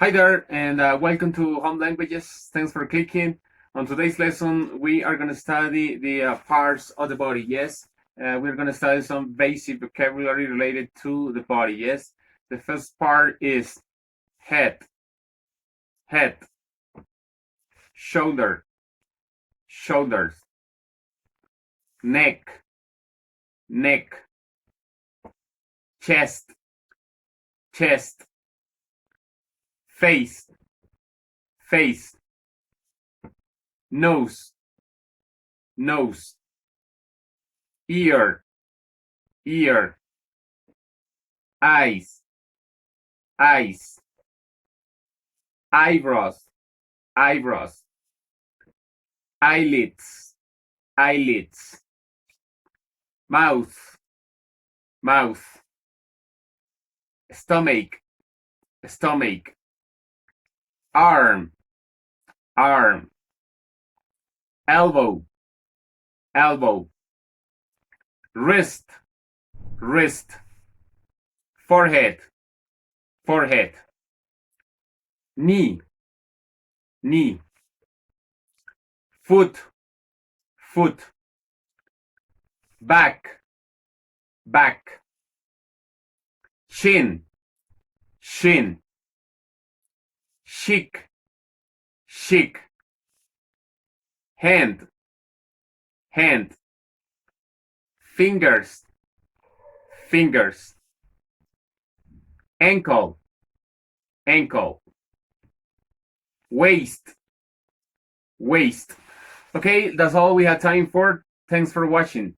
Hi there, and welcome to Home Languages. Thanks for clicking. On today's lesson, we are going to study the parts of the body. Yes, we're going to study some basic vocabulary related to the body. Yes, the first part is head, head, shoulder, shoulders, neck, neck, chest, chest, face, face, nose, nose, ear, ear, eyes, eyes, eyebrows, eyebrows, eyelids, eyelids, mouth, mouth, stomach, stomach, arm, arm, elbow, elbow, wrist, wrist, forehead, forehead, knee, knee, foot, foot, back, back, chin, shin, cheek, cheek, hand, hand, fingers, fingers, ankle, ankle, waist, waist. Okay, that's all we have time for. Thanks for watching.